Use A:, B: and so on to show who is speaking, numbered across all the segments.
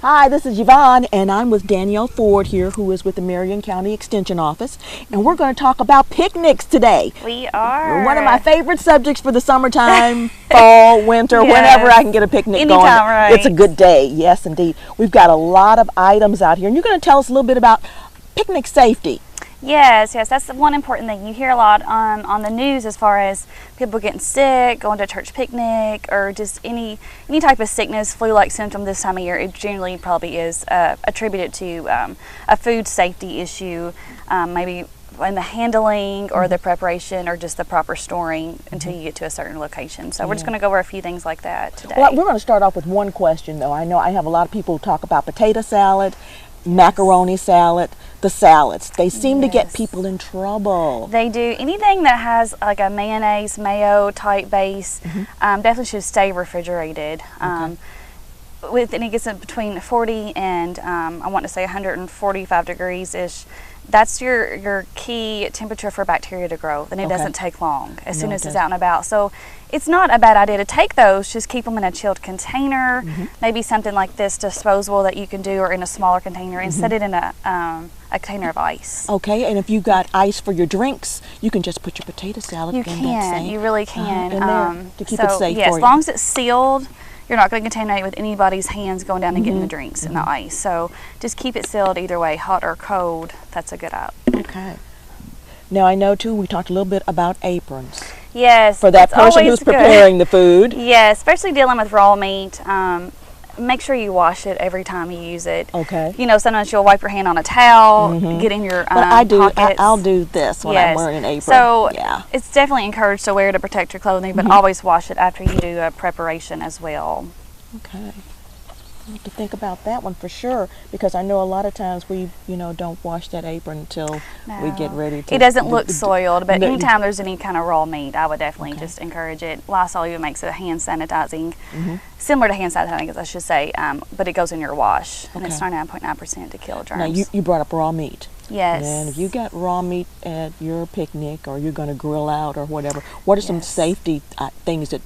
A: Hi, this is Yvonne, and I'm with Danielle Ford here, who is with the Marion County Extension Office, and we're going to talk about picnics today.
B: We are.
A: One of my favorite subjects for the summertime, fall, winter,
B: Yes.
A: whenever I can get a picnic
B: Anytime,
A: going.
B: right.
A: It's a good day. Yes, indeed. We've got a lot of items out here, and you're going to tell us a little bit about picnic safety.
B: Yes, that's the one important thing. You hear a lot on the news as far as people getting sick, going to a church picnic, or just any type of sickness, flu-like symptom this time of year. It generally probably is attributed to a food safety issue, maybe in the handling or the preparation or just the proper storing until you get to a certain location. So we're just going to go over a few things like that today.
A: Well, we're going to start off with one question, though. I know I have a lot of people who talk about potato salad, macaroni salad, the salads. They seem to get people in trouble.
B: They do. Anything that has like a mayonnaise, mayo type base definitely should stay refrigerated. And it gets in between 40 and I want to say 145 degrees ish. That's your key temperature for bacteria to grow, and it doesn't take long as soon as it's out and about. So it's not a bad idea to take those, just keep them in a chilled container, maybe something like this disposable that you can do, or in a smaller container, and set it in a container of ice.
A: Okay, and if you got ice for your drinks, you can just put your potato salad in that same.
B: You really can.
A: in there to keep it safe
B: yes,
A: for
B: as
A: you.
B: long as it's sealed, you're not going to contaminate with anybody's hands going down and getting the drinks in the ice. So just keep it sealed either way, hot or cold. That's a good option.
A: Okay. Now I know too, we talked a little bit about aprons.
B: Yes.
A: For that
B: it's
A: person who's
B: always good.
A: preparing the food.
B: Yes, especially dealing with raw meat. Make sure you wash it every time you use it.
A: Okay.
B: You know, sometimes you'll wipe your hand on a towel, get in your
A: But I do.
B: pockets.
A: I'll do this when I'm wearing an apron.
B: So
A: yeah.
B: it's definitely encouraged to wear to protect your clothing, but always wash it after you do a preparation as well.
A: Okay. I have to think about that one for sure, because I know a lot of times we, don't wash that apron until we get ready to.
B: It doesn't look soiled, but anytime there's any kind of raw meat, I would definitely just encourage it. Lysol even makes it hand sanitizing, similar to hand sanitizing, I should say, but it goes in your wash, and it's 99.9% to kill germs.
A: Now you brought up raw meat.
B: Yes.
A: And if you got raw meat at your picnic, or you're going to grill out or whatever, what are some safety things that?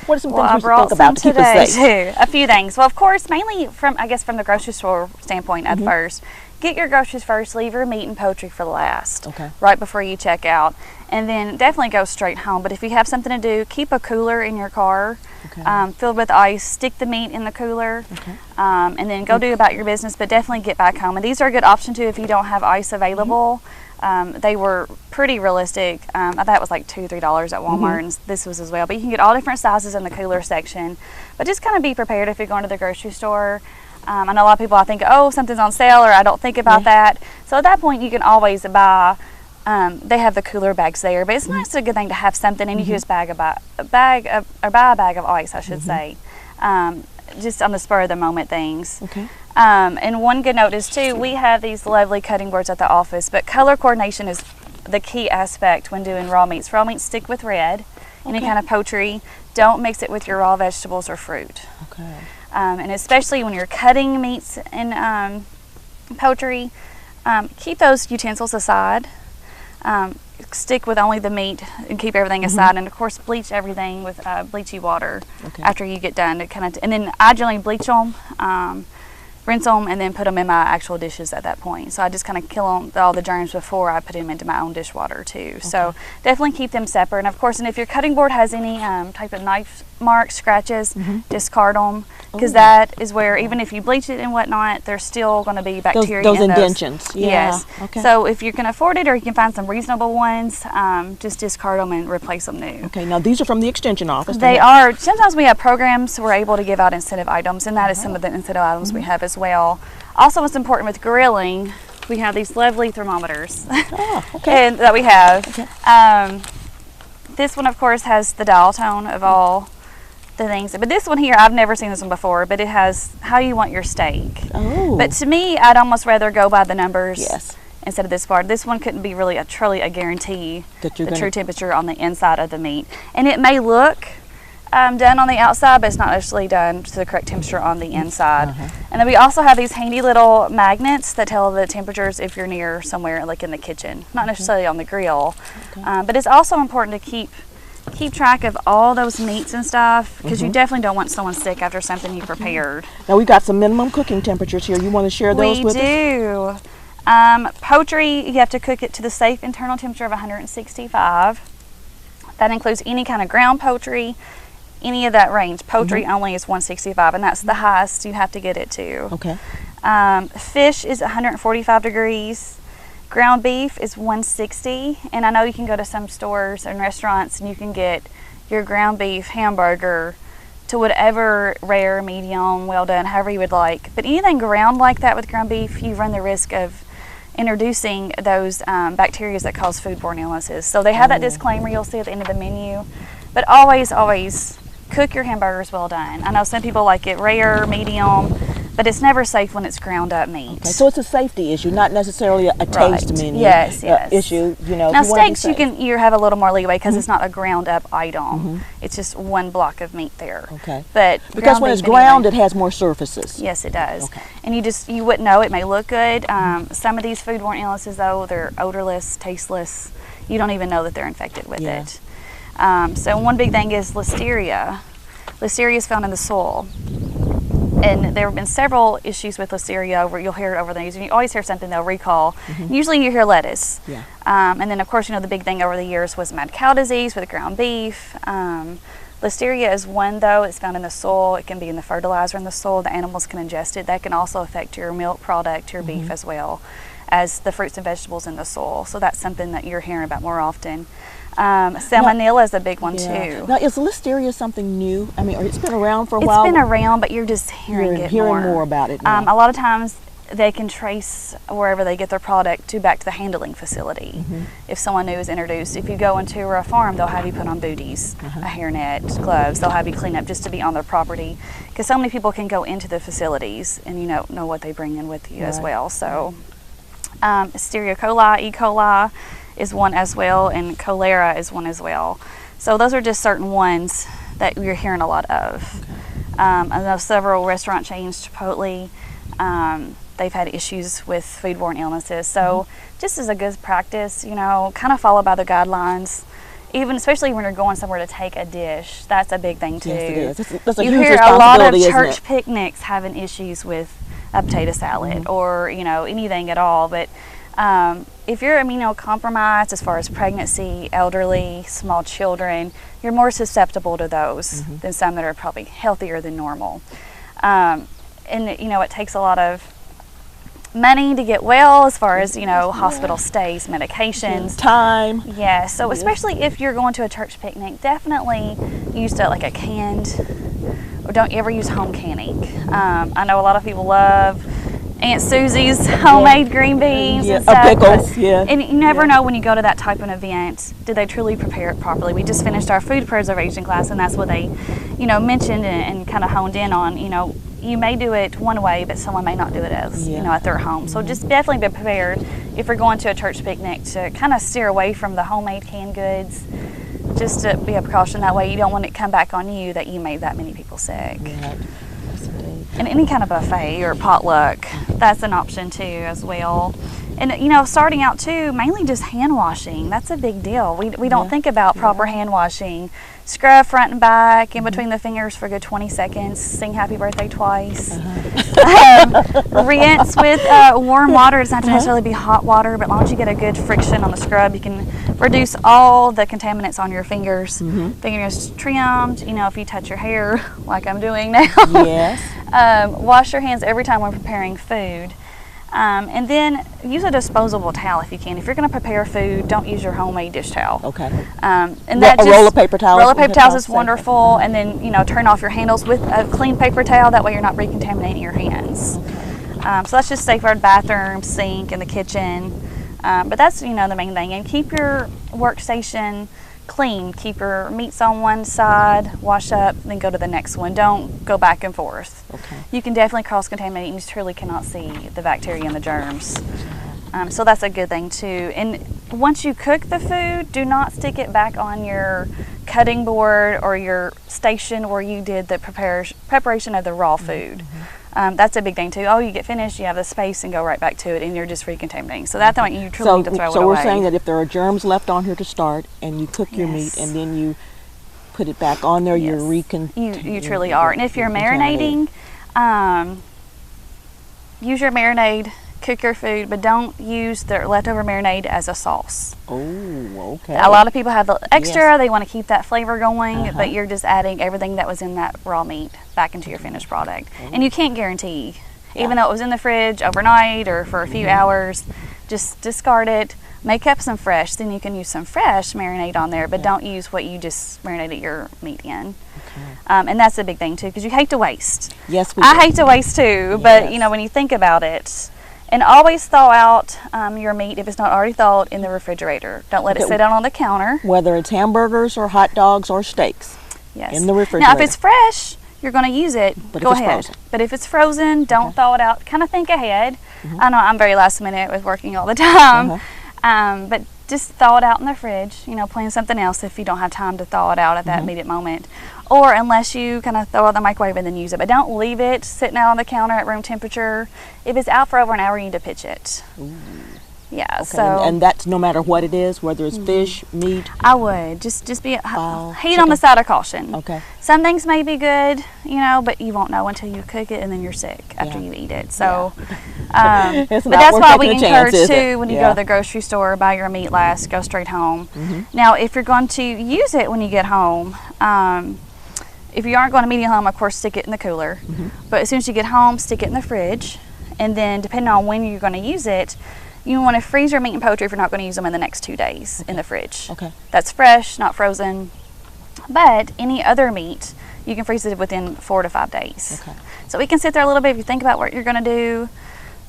A: What are some things we should think about to keep us safe?
B: Too. A few things. Well, of course, mainly from the grocery store standpoint at first. Get your groceries first. Leave your meat and poultry for last. Okay. Right before you check out, and then definitely go straight home. But if you have something to do, keep a cooler in your car, filled with ice. Stick the meat in the cooler, and then go do about your business. But definitely get back home. And these are a good option too if you don't have ice available. They were pretty realistic. I thought it was like $2-3 at Walmart, and this was as well. But you can get all different sizes in the cooler section. But just kind of be prepared if you're going to the grocery store. I know a lot of people, I think, oh, something's on sale, or I don't think about that. So at that point, you can always buy. They have the cooler bags there, but it's nice, a good thing to have something, and you can just buy a bag of ice, I should say, just on the spur of the moment things. Okay. And one good note is too, we have these lovely cutting boards at the office, but color coordination is the key aspect when doing raw meats. Raw meats stick with red. Any kind of poultry. Don't mix it with your raw vegetables or fruit. Okay. And especially when you're cutting meats and poultry, keep those utensils aside. Stick with only the meat and keep everything aside, and of course bleach everything with bleachy water after you get done. And then I generally bleach them, rinse them, and then put them in my actual dishes at that point. So I just kind of kill all the germs before I put them into my own dishwater too. So definitely keep them separate. And of course, and if your cutting board has any type of knife marks, scratches, discard them, because that is where, even if you bleach it and whatnot, there's still going to be bacteria
A: those
B: in
A: indentions.
B: Yes. Okay. So if you can afford it, or you can find some reasonable ones, just discard them and replace them new.
A: Okay. Now these are from the Extension Office.
B: They are. Sometimes we have programs we're able to give out incentive items, and that is some of the incentive items we have as well. Also, what's important with grilling, we have these lovely thermometers and that we have. Okay. This one, of course, has the dial tone of all the things, but this one here, I've never seen this one before, but it has how you want your steak. But to me, I'd almost rather go by the numbers instead of this part. This one couldn't be really truly a guarantee the true temperature on the inside of the meat, and it may look done on the outside, but it's not actually done to the correct temperature on the inside. And then we also have these handy little magnets that tell the temperatures if you're near somewhere like in the kitchen, not necessarily on the grill. But it's also important to keep keep track of all those meats and stuff, because you definitely don't want someone sick after something you prepared.
A: Now we've got some minimum cooking temperatures here. You want to share those with us?
B: We do. Poultry, you have to cook it to the safe internal temperature of 165. That includes any kind of ground poultry, any of that range. Poultry only is 165, and that's the highest you have to get it to.
A: Okay.
B: Fish is 145 degrees. Ground beef is 160, and I know you can go to some stores and restaurants and you can get your ground beef hamburger to whatever rare, medium, well done, however you would like. But anything ground like that with ground beef, you run the risk of introducing those bacteria that cause foodborne illnesses. So they have that disclaimer you'll see at the end of the menu. But always, always cook your hamburgers well done. I know some people like it rare, medium, but it's never safe when it's ground up meat.
A: Okay, so it's a safety issue, not necessarily a taste menu issue. You know,
B: now steaks, you have a little more leeway because it's not a ground up item. It's just one block of meat there.
A: Okay.
B: But
A: because when it's ground, it has more surfaces.
B: Yes, it does.
A: Okay.
B: And you wouldn't know. It may look good. Some of these foodborne illnesses, though, they're odorless, tasteless. You don't even know that they're infected with it. So one big thing is Listeria. Listeria is found in the soil. And there have been several issues with Listeria where you'll hear it over the news. And you always hear something they'll recall. Usually you hear lettuce.
A: Yeah.
B: And then, of course, the big thing over the years was mad cow disease with ground beef. Listeria is one, though. It's found in the soil. It can be in the fertilizer in the soil. The animals can ingest it. That can also affect your milk product, your beef as well as the fruits and vegetables in the soil. So that's something that you're hearing about more often. Salmonella is a big one too.
A: Now, is Listeria something new? I mean, it's been around for a while.
B: It's been around, but you're just hearing
A: more about it now.
B: A lot of times they can trace wherever they get their product back to the handling facility. If someone new is introduced, if you go into a farm, they'll have you put on booties, a hairnet, gloves. They'll have you clean up just to be on their property, because so many people can go into the facilities and know what they bring in with you as well. So, Listeria coli, E. coli is one as well, and cholera is one as well. So those are just certain ones that you're hearing a lot of. I know several restaurant chains, Chipotle, they've had issues with foodborne illnesses. So just as a good practice, kind of follow by the guidelines. Especially when you're going somewhere to take a dish, that's a big thing too.
A: Yes, it is. That's a
B: you
A: huge
B: hear a lot of
A: responsibility,
B: church picnics having issues with a potato salad or anything at all. But if you're immunocompromised as far as pregnancy, elderly, small children, you're more susceptible to those than some that are probably healthier than normal. And it takes a lot of money to get well, as far as hospital stays, medications,
A: time.
B: Yeah, so especially if you're going to a church picnic, definitely use like a canned, or don't ever use home canning. I know a lot of people love Aunt Susie's homemade green beans and stuff.
A: Pickles,
B: and you never know when you go to that type of event, did they truly prepare it properly? We just finished our food preservation class, and that's what they, mentioned and kind of honed in on. You may do it one way, but someone may not do it as, at their home. So just definitely be prepared if you're going to a church picnic to kind of steer away from the homemade canned goods, just to be a precaution. That way you don't want it to come back on you that you made that many people sick.
A: Right.
B: And any kind of buffet or potluck, that's an option too as well. And starting out too, mainly just hand washing. That's a big deal. We don't think about proper hand washing. Scrub front and back, in between the fingers for a good 20 seconds. Sing happy birthday twice. Rinse with warm water. It doesn't have to necessarily be hot water, but as long as you get a good friction on the scrub, you can reduce all the contaminants on your fingers. Fingernails trimmed, if you touch your hair like I'm doing now.
A: Yes.
B: Wash your hands every time when preparing food. And then use a disposable towel if you can. If you're going to prepare food, don't use your homemade dish towel.
A: Okay.
B: And that
A: a roll of paper towels.
B: Roll of paper towels is wonderful. And then turn off your handles with a clean paper towel. That way you're not recontaminating your hands. So that's just safeguard bathroom, sink, and the kitchen. But that's the main thing. And keep your workstation clean. Keep your meats on one side, wash up, then go to the next one. Don't go back and forth. Okay. You can definitely cross-contaminate, and you truly cannot see the bacteria and the germs. So that's a good thing too. And once you cook the food, do not stick it back on your cutting board or your station where you did the preparation of the raw food. That's a big thing too. Oh, you get finished, you have the space and go right back to it, and you're just recontaminating. So that's what you truly need to throw it away.
A: So we're saying that if there are germs left on here to start, and you cook your meat, and then you put it back on there,
B: Yes. You truly are. And if you're marinating, use your marinade, cook your food, but don't use the leftover marinade as a sauce.
A: Oh, okay.
B: A lot of people have the extra,
A: Yes.
B: they want to keep that flavor going, but you're just adding everything that was in that raw meat back into your finished product. And you can't guarantee, even though it was in the fridge overnight or for a few hours, just discard it. Make up some fresh, then you can use some fresh marinade on there, but don't use what you just marinated your meat in. And that's a big thing too, because you hate to waste.
A: Yes,
B: I hate to waste too, but you know, when you think about it, and always thaw out your meat if it's not already thawed in the refrigerator. Don't let it sit out on the counter.
A: Whether it's hamburgers or hot dogs or steaks.
B: Yes.
A: In the refrigerator.
B: Now, if it's fresh, you're going to use it.
A: But
B: go
A: if it's
B: ahead.
A: frozen.
B: But if it's frozen, don't thaw it out. Kind of think ahead. I know I'm very last minute with working all the time, but just thaw it out in the fridge. You know, plan something else if you don't have time to thaw it out at that immediate moment. Or unless you kind of throw it in the microwave and then use it. But don't leave it sitting out on the counter at room temperature. If it's out for over an hour, you need to pitch it. Ooh. Yeah,
A: okay.
B: so
A: and that's no matter what it is, whether it's fish, meat.
B: I would just be heat on the side of caution.
A: Okay.
B: Some things may be good, you know, but you won't know until you cook it and then you're sick after you eat it. So, but that's why we encourage too when you go to the grocery store, buy your meat last, go straight home. Now, if you're going to use it when you get home, if you aren't going to medium home, of course, stick it in the cooler. But as soon as you get home, stick it in the fridge, and then depending on when you're going to use it, you want to freeze your meat and poultry if you're not going to use them in the next 2 days in the fridge.
A: Okay.
B: That's fresh, not frozen. But any other meat, you can freeze it within 4 to 5 days. Okay. So we can sit there a little bit if you think about what you're going to do.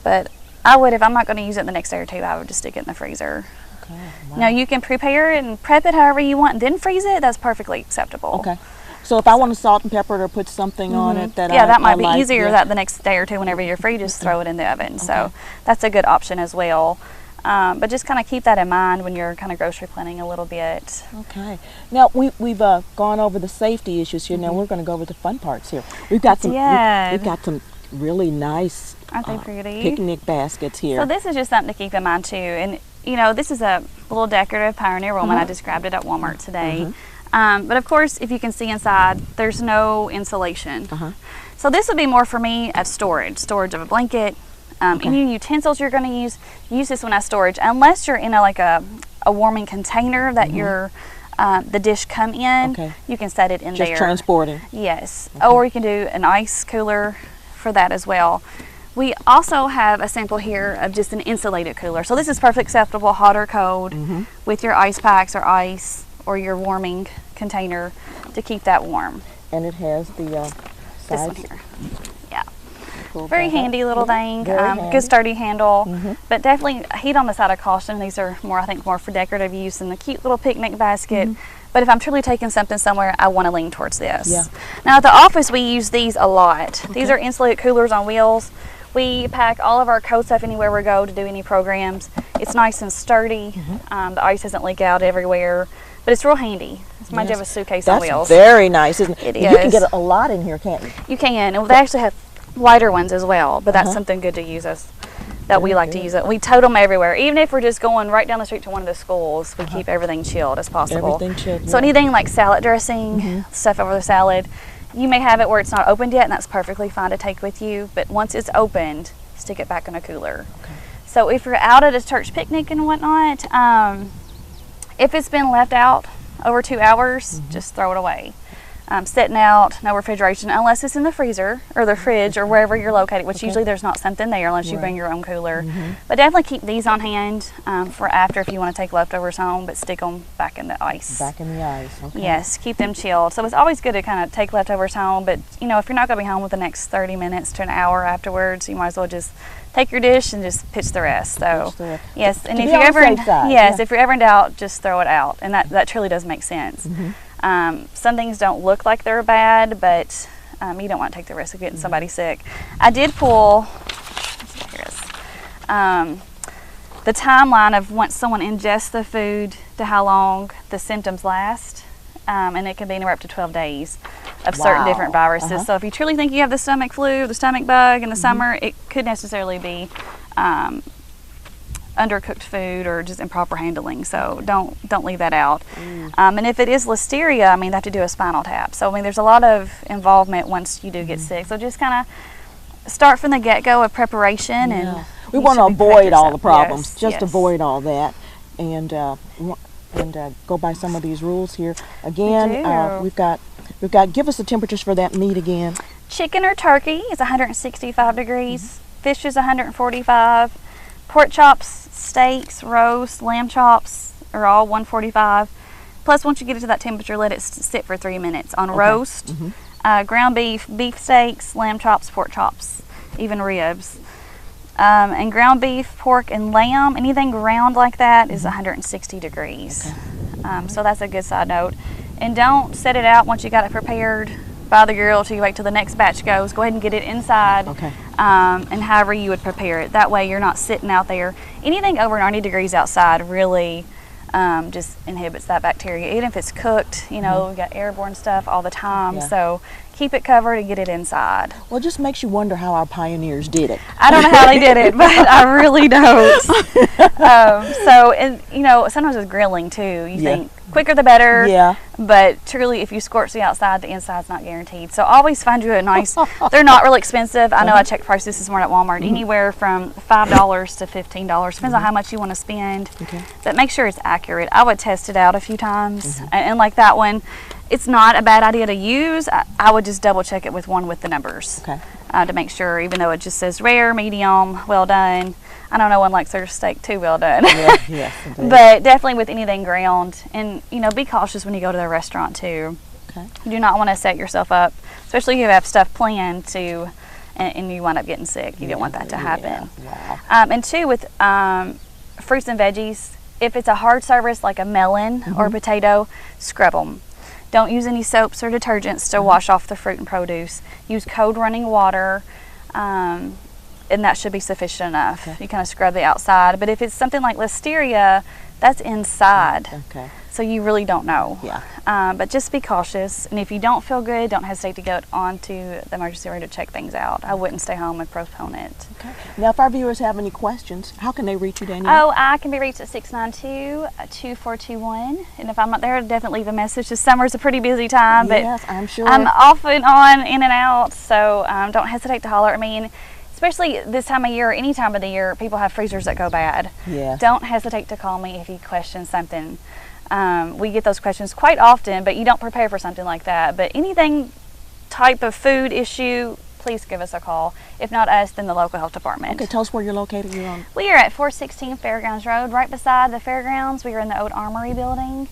B: But I would, if I'm not going to use it the next day or two, I would just stick it in the freezer. Okay. Wow. Now you can prepare it and prep it however you want and then freeze it. That's perfectly acceptable.
A: Okay. So if I want to salt and pepper it or put something on it that
B: that might be
A: like,
B: easier that the next day or two whenever you're free, just throw it in the oven. So that's a good option as well. But just kind of keep that in mind when you're kind of grocery planning a little bit. Okay.
A: Now we've gone over the safety issues here. Now we're going to go over the fun parts here. We've got some we've got some really nice
B: aren't they pretty
A: picnic baskets here.
B: So this is just something to keep in mind too. And you know, this is a little decorative Pioneer Woman. I just grabbed it at Walmart today. But of course, if you can see inside, there's no insulation. So this would be more for me as storage of a blanket. Any utensils you're going to use this one as storage, unless you're in a warming container that the dish come in. You can set it in there.
A: Just transporting.
B: Yes, or you can do an ice cooler for that as well. We also have a sample here of just an insulated cooler. So this is perfectly acceptable, hot or cold, with your ice packs or ice or your warming container to keep that warm.
A: And it has the size.
B: This one here. Yeah. Very handy little thing. Good sturdy handle. But definitely heat on the side of caution. These are I think more for decorative use in the cute little picnic basket. But if I'm truly taking something somewhere, I want to lean towards this. Now at the office we use these a lot. These are insulated coolers on wheels. We pack all of our cold stuff anywhere we go to do any programs. It's nice and sturdy. The ice doesn't leak out everywhere. But it's real handy. It reminds you of a suitcase on wheels.
A: That's very nice, isn't it?
B: It is.
A: You can get a lot in here, can't you?
B: You can. And they actually have lighter ones as well, but that's something good to use that we like to use it. We tote them everywhere. Even if we're just going right down the street to one of the schools, we keep everything chilled as possible.
A: Everything chilled.
B: So anything like salad dressing, stuff over the salad, you may have it where it's not opened yet, and that's perfectly fine to take with you. But once it's opened, stick it back in a cooler. So if you're out at a church picnic and whatnot, if it's been left out over 2 hours, just throw it away. Sitting out, no refrigeration, unless it's in the freezer or the fridge or wherever you're located, which usually there's not something there unless you bring your own cooler. But definitely keep these on hand for after if you want to take leftovers home, but stick them back in the ice.
A: Back in the ice, okay.
B: Yes, keep them chilled. So it's always good to kind of take leftovers home, but you know, if you're not going to be home with the next 30 minutes to an hour afterwards, you might as well just take your dish and just pitch the rest. So yes, and if you're ever if you're ever in doubt, just throw it out, and that truly does make sense. Some things don't look like they're bad, but you don't want to take the risk of getting somebody sick. I did pull the timeline of once someone ingests the food to how long the symptoms last, and it can be anywhere up to 12 days of certain different viruses. So if you truly think you have the stomach flu or the stomach bug in the summer, it could necessarily be undercooked food or just improper handling. So don't leave that out. And if it is listeria, I mean, they have to do a spinal tap. So I mean, there's a lot of involvement once you do get sick. So just kind of start from the get-go of preparation, and
A: we want to avoid all the problems.
B: Yes,
A: just
B: yes.
A: avoid all that, and go by some of these rules here. Again, we've got. Give us the temperatures for that meat again.
B: Chicken or turkey is 165 degrees. Fish is 145. Pork chops, steaks, roast, lamb chops are all 145. Plus, once you get it to that temperature, let it sit for 3 minutes. On roast, ground beef, beef steaks, lamb chops, pork chops, even ribs. And ground beef, pork, and lamb, anything ground like that is 160 degrees. So that's a good side note. And don't set it out once you got it prepared by the grill till you wait till the next batch goes. Go ahead and get it inside, and however you would prepare it. That way you're not sitting out there. Anything over 90 degrees outside really just inhibits that bacteria. Even if it's cooked, you know, we got airborne stuff all the time. So keep it covered and get it inside.
A: Well, it just makes you wonder how our pioneers did it.
B: I don't know how they did it, but I really don't. And you know, sometimes with grilling too, you think quicker the better. But truly, if you scorch the outside, the inside's not guaranteed. So always find you a nice. They're not really expensive. I know I checked prices this morning at Walmart. Anywhere from $5 to $15. Depends on how much you want to spend. But make sure it's accurate. I would test it out a few times, and like that one, it's not a bad idea to use. I would just double check it with one with the numbers to make sure, even though it just says rare, medium, well done. I know no one likes their steak too well done. But definitely with anything ground, and you know, be cautious when you go to the restaurant too. You do not want to set yourself up, especially if you have stuff planned to, and you wind up getting sick. You don't want that to happen. And two, with fruits and veggies, if it's a hard service like a melon or a potato, scrub them. Don't use any soaps or detergents to wash off the fruit and produce. Use cold running water, and that should be sufficient enough. You kind of scrub the outside. But if it's something like listeria, that's inside. So you really don't know. But just be cautious. And if you don't feel good, don't hesitate to go on to the emergency room to check things out. I wouldn't stay home and postpone it.
A: Now, if our viewers have any questions, how can they reach you, Danielle?
B: Oh, I can be reached at 692-2421. And if I'm not there, definitely leave a message. This summer's a pretty busy time. But
A: I'm sure.
B: I'm off and on, in and out. So don't hesitate to holler at me. And especially this time of year, or any time of the year, people have freezers that go bad. Don't hesitate to call me if you question something. We get those questions quite often, but you don't prepare for something like that. But anything type of food issue, please give us a call. If not us, then the local health department.
A: Tell us where you're located.
B: We are at 416 Fairgrounds Road, right beside the fairgrounds. We are in the old Armory building.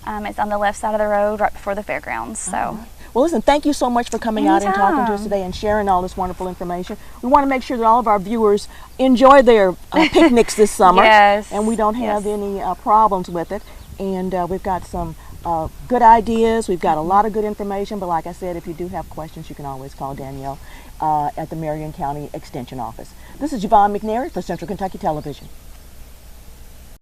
B: It's on the left side of the road, right before the fairgrounds. So.
A: Well, listen, thank you so much for coming out and talking to us today and sharing all this wonderful information. We want to make sure that all of our viewers enjoy their picnics this summer. And we don't have any problems with it. And we've got some good ideas. We've got a lot of good information. But like I said, if you do have questions, you can always call Danielle at the Marion County Extension Office. This is Yvonne McNary for Central Kentucky Television.